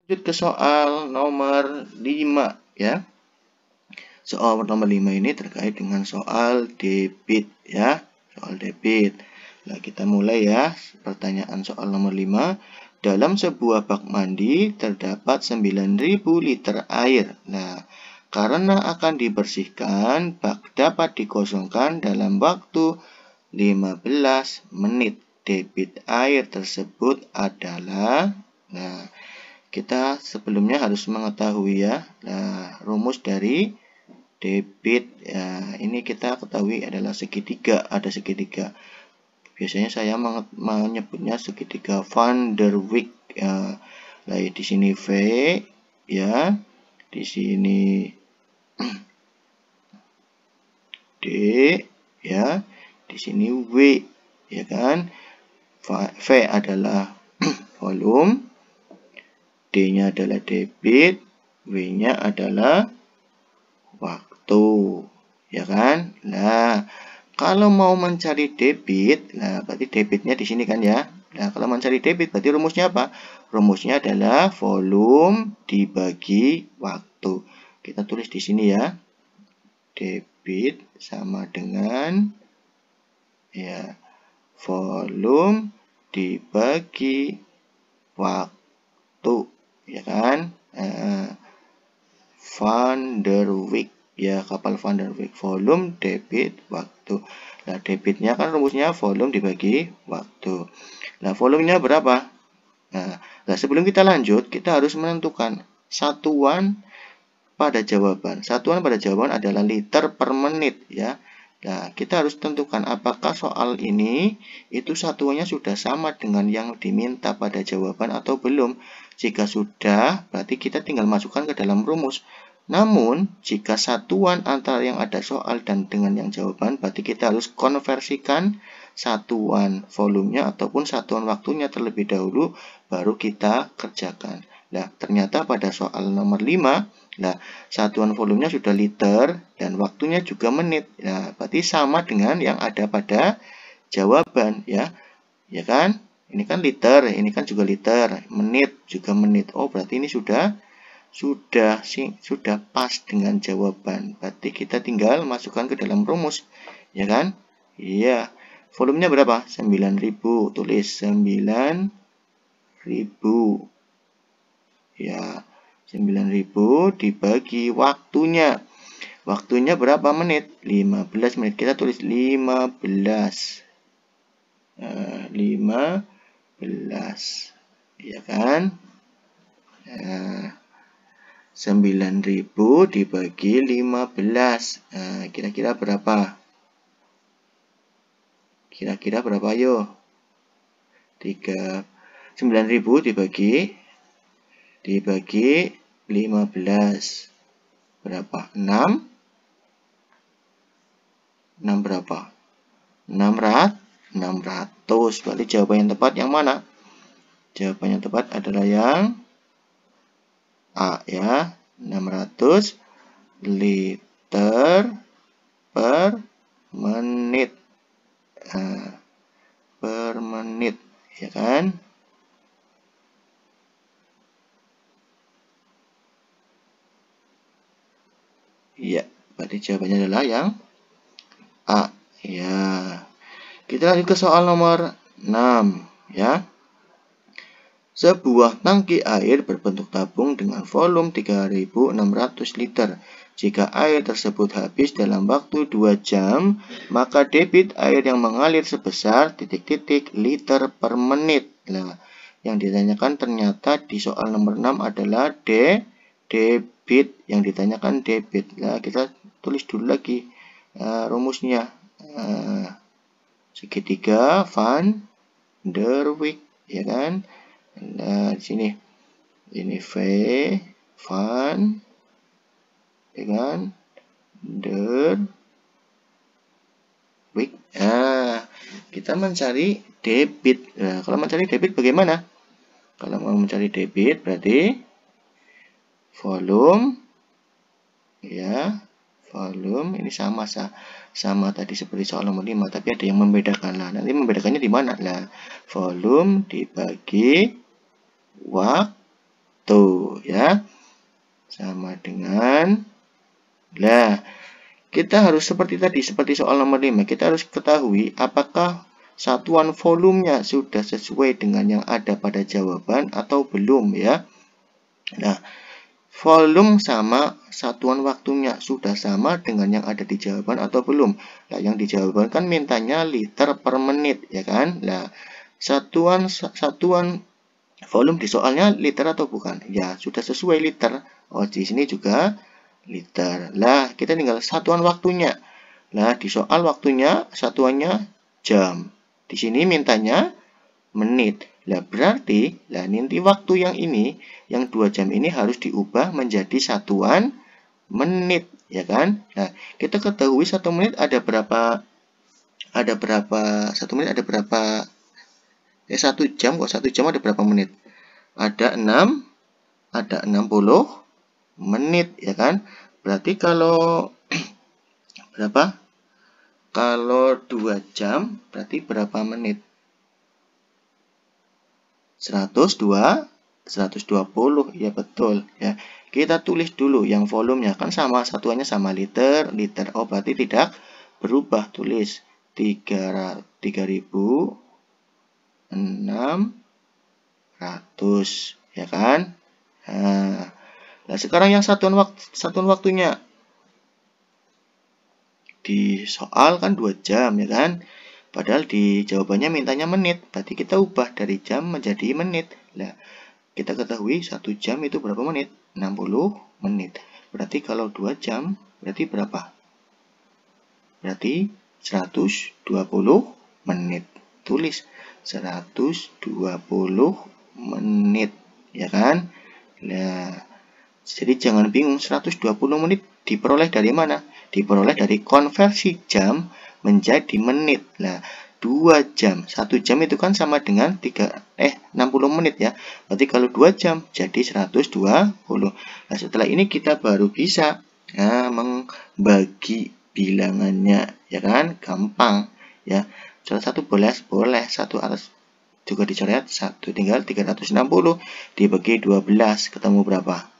Lanjut ke soal nomor 5 ya. Soal nomor 5 ini terkait dengan soal debit ya. Soal debit. Nah, kita mulai ya. Pertanyaan soal nomor 5. Dalam sebuah bak mandi terdapat 9.000 liter air. Nah, karena akan dibersihkan, bak dapat dikosongkan dalam waktu 15 menit. Debit air tersebut adalah, nah, kita sebelumnya harus mengetahui ya, nah, rumus dari debit ya, ini kita ketahui adalah segitiga, ada segitiga. Biasanya saya menyebutnya segitiga Van der Waals ya. Nah, di sini V ya, di sini D ya, di sini W ya kan. V adalah volume, D-nya adalah debit, W-nya adalah waktu, ya kan? Nah, kalau mau mencari debit, nah berarti debitnya di sini kan ya. Nah, kalau mencari debit berarti rumusnya apa? Rumusnya adalah volume dibagi waktu. Kita tulis di sini ya. Debit sama dengan ya volume dibagi waktu, ya kan? Van der Waals ya, kapal Van der Waals, volume debit waktu. Nah, debitnya kan rumusnya volume dibagi waktu. Nah, volumenya berapa? Nah, sebelum kita lanjut, kita harus menentukan satuan pada jawaban. Satuan pada jawaban adalah liter per menit ya. Nah, kita harus tentukan apakah soal ini itu satuannya sudah sama dengan yang diminta pada jawaban atau belum. Jika sudah, berarti kita tinggal masukkan ke dalam rumus. Namun, jika satuan antara yang ada soal dan dengan yang jawaban, berarti kita harus konversikan satuan volumenya ataupun satuan waktunya terlebih dahulu, baru kita kerjakan. Nah, ternyata pada soal nomor 5, nah, satuan volumenya sudah liter dan waktunya juga menit. Nah, berarti sama dengan yang ada pada jawaban ya. Ya kan? Ini kan liter, ini kan juga liter, menit juga menit. Oh, berarti ini sudah pas dengan jawaban. Berarti kita tinggal masukkan ke dalam rumus. Ya kan? Iya. Volumenya berapa? 9.000. Tulis 9.000. Ya. 9.000 dibagi waktunya. Waktunya berapa menit? 15 menit. Kita tulis 15. 15. Ya kan? 9.000 dibagi 15. Kira-kira berapa? Kira-kira berapa yo? 9.000 dibagi 15 berapa? 6 berapa? 600. Berarti jawaban yang tepat yang mana? Jawaban yang tepat adalah yang A ya. 600 liter per menit. Per menit ya kan? Iya, berarti jawabannya adalah yang A. Ya. Kita lanjut ke soal nomor 6 ya. Sebuah tangki air berbentuk tabung dengan volume 3.600 liter. Jika air tersebut habis dalam waktu 2 jam, maka debit air yang mengalir sebesar titik-titik liter per menit. Nah, yang ditanyakan ternyata di soal nomor 6 adalah debit. Yang ditanyakan debit. Nah, kita tulis dulu lagi rumusnya. Segitiga Van der Waals, ya kan? Nah, di sini ini V Van, ya kan? Der Waals. Nah, kita mencari debit. Nah, kalau mencari debit bagaimana? Kalau mau mencari debit berarti volume ya, volume ini sama tadi seperti soal nomor 5, tapi ada yang membedakan lah. Nanti membedakannya di mana? Lah, volume dibagi waktu. ya. Sama dengan, nah, kita harus seperti tadi, seperti soal nomor 5, kita harus ketahui apakah satuan volumenya sudah sesuai dengan yang ada pada jawaban atau belum ya. Nah, volume sama satuan waktunya sudah sama dengan yang ada di jawaban atau belum. Nah, yang di jawaban kan mintanya liter per menit ya kan. Nah, satuan volume di soalnya liter atau bukan? Ya, sudah sesuai liter. Oh, di sini juga liter. Lah, kita tinggal satuan waktunya. Nah, di soal waktunya satuannya jam. Di sini mintanya menit. Lah, berarti nanti waktu yang ini, yang 2 jam ini harus diubah menjadi satuan menit, ya kan? Nah, kita ketahui 1 menit ada berapa? 1 menit ada berapa? 1 jam kok, 1 jam ada berapa menit? Ada 60 menit ya kan. Berarti kalau berapa? Kalau 2 jam berarti berapa menit? 120 ya betul ya. Kita tulis dulu yang volumenya kan sama, satuannya sama liter. Oh berarti tidak berubah, tulis 3.600 ya kan. Nah, sekarang yang satuan waktunya di soal kan 2 jam ya kan. Padahal di jawabannya mintanya menit. Berarti kita ubah dari jam menjadi menit. Nah, kita ketahui 1 jam itu berapa menit? 60 menit. Berarti kalau 2 jam berarti berapa? Berarti 120 menit. Tulis 120 menit ya kan. Nah, jadi jangan bingung, 120 menit diperoleh dari mana? Diperoleh dari konversi jam menjadi menit. Nah, 2 jam, 1 jam itu kan sama dengan 60 menit ya. Berarti kalau 2 jam jadi 120. Nah, setelah ini kita baru bisa membagi bilangannya ya kan, gampang ya. Salah satu boleh, satu atas juga dicoret, satu tinggal 360 dibagi 12 ketemu berapa?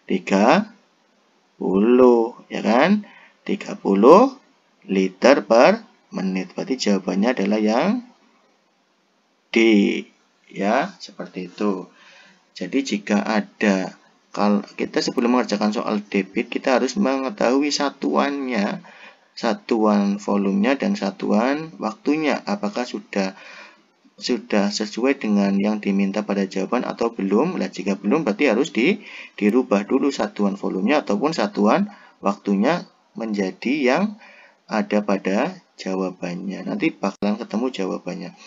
30 ya kan, 30 liter per menit. Berarti jawabannya adalah yang D ya, seperti itu. Jadi jika ada, kalau kita sebelum mengerjakan soal debit kita harus mengetahui satuannya, satuan volumenya dan satuan waktunya, apakah sudah sesuai dengan yang diminta pada jawaban atau belum. Nah, jika belum berarti harus dirubah dulu satuan volumenya ataupun satuan waktunya menjadi yang ada pada jawabannya. Nanti bakalan ketemu jawabannya.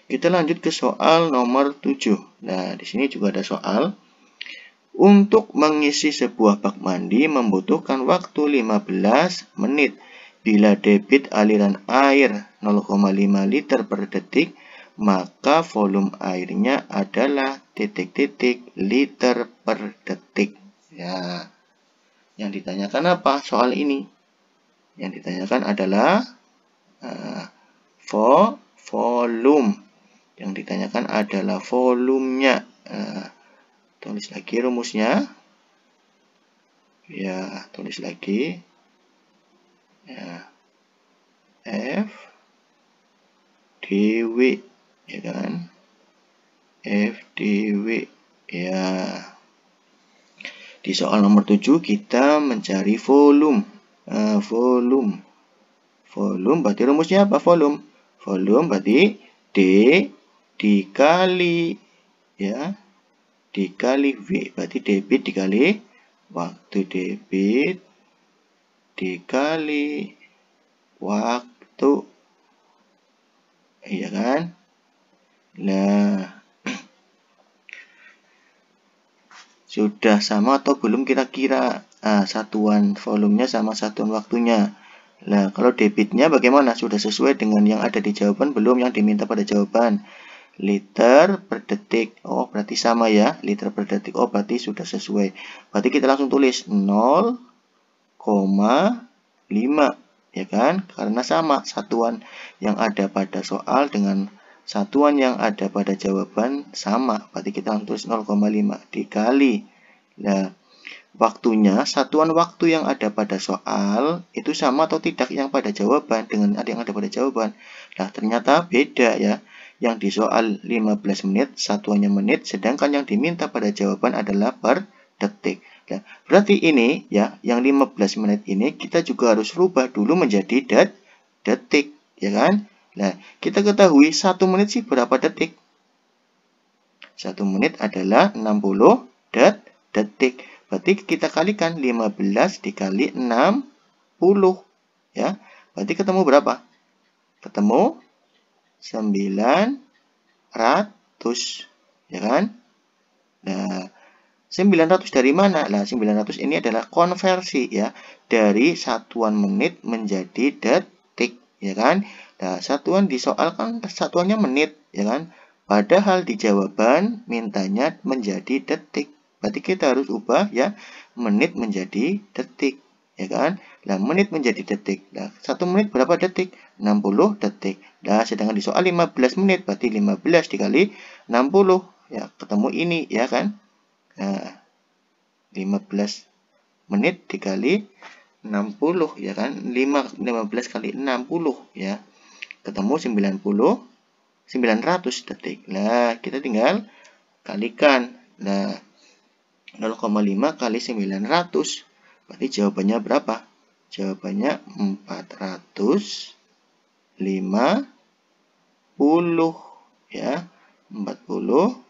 Kita lanjut ke soal nomor 7. Nah, di sini juga ada soal. Untuk mengisi sebuah bak mandi membutuhkan waktu 15 menit. Bila debit aliran air 0,5 liter per detik, maka volume airnya adalah titik-titik liter per detik. Ya, yang ditanyakan apa soal ini? Yang ditanyakan adalah volume. Yang ditanyakan adalah volumenya. Tulis lagi rumusnya. Ya, tulis lagi. Ya, F dW ya kan, F dW ya. Di soal nomor 7 kita mencari volume. Volume berarti rumusnya apa? Volume berarti D dikali ya, dikali V, berarti debit dikali waktu, debit dikali waktu, iya kan? Nah, sudah sama atau belum kira-kira satuan volumenya sama satuan waktunya. Nah, kalau debitnya bagaimana? Sudah sesuai dengan yang ada di jawaban belum yang diminta pada jawaban? Liter per detik. Oh, berarti sama ya, liter per detik. Oh, berarti sudah sesuai. Berarti kita langsung tulis 0,5 ya kan? Karena sama satuan yang ada pada soal dengan satuan yang ada pada jawaban sama. Berarti kita tulis 0,5 dikali. Nah, waktunya, satuan waktu yang ada pada soal itu sama atau tidak yang pada jawaban dengan yang ada pada jawaban. Nah, ternyata beda ya. Yang di soal 15 menit, satuannya menit, sedangkan yang diminta pada jawaban adalah per detik. Nah, berarti ini ya, yang 15 menit ini kita juga harus rubah dulu menjadi detik, ya kan? Nah, kita ketahui 1 menit sih berapa detik? 1 menit adalah 60 detik. Berarti kita kalikan 15 dikali 60, ya. Berarti ketemu berapa? Ketemu 900, ya kan? Nah, 900 dari mana? Nah, 900 ini adalah konversi ya dari satuan menit menjadi detik, ya kan? Nah, satuan di soal kan satuannya menit, ya kan? Padahal di jawaban mintanya menjadi detik. Berarti kita harus ubah ya menit menjadi detik, ya kan? Nah, menit menjadi detik. Nah, 1 menit berapa detik? 60 detik. Nah, sedangkan di soal 15 menit berarti 15 dikali 60, ya ketemu ini, ya kan? Nah, 15 menit dikali 60, ya kan? 15 kali 60, ya. Ketemu 900 detik. Nah, kita tinggal kalikan. Nah, 0,5 kali 900. Berarti jawabannya berapa? Jawabannya 450, ya. 40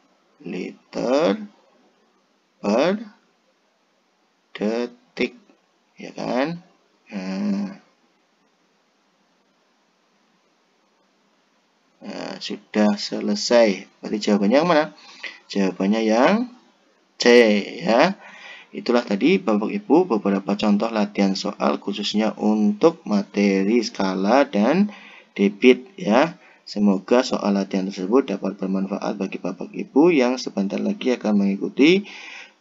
liter per detik, ya kan? Nah, sudah selesai. Berarti jawabannya yang mana? Jawabannya yang C, ya. Itulah tadi Bapak Ibu beberapa contoh latihan soal khususnya untuk materi skala dan debit, ya. Semoga soal latihan tersebut dapat bermanfaat bagi Bapak Ibu yang sebentar lagi akan mengikuti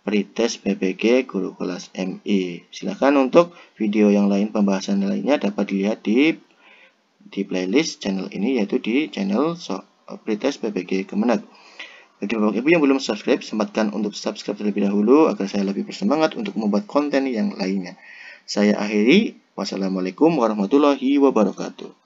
pretest PPG Guru Kelas MI. Silakan untuk video yang lain, pembahasan lainnya dapat dilihat di playlist channel ini, yaitu di channel pretest PPG Kemenag. Bagi Bapak Ibu yang belum subscribe, sempatkan untuk subscribe terlebih dahulu agar saya lebih bersemangat untuk membuat konten yang lainnya. Saya akhiri. Wassalamualaikum warahmatullahi wabarakatuh.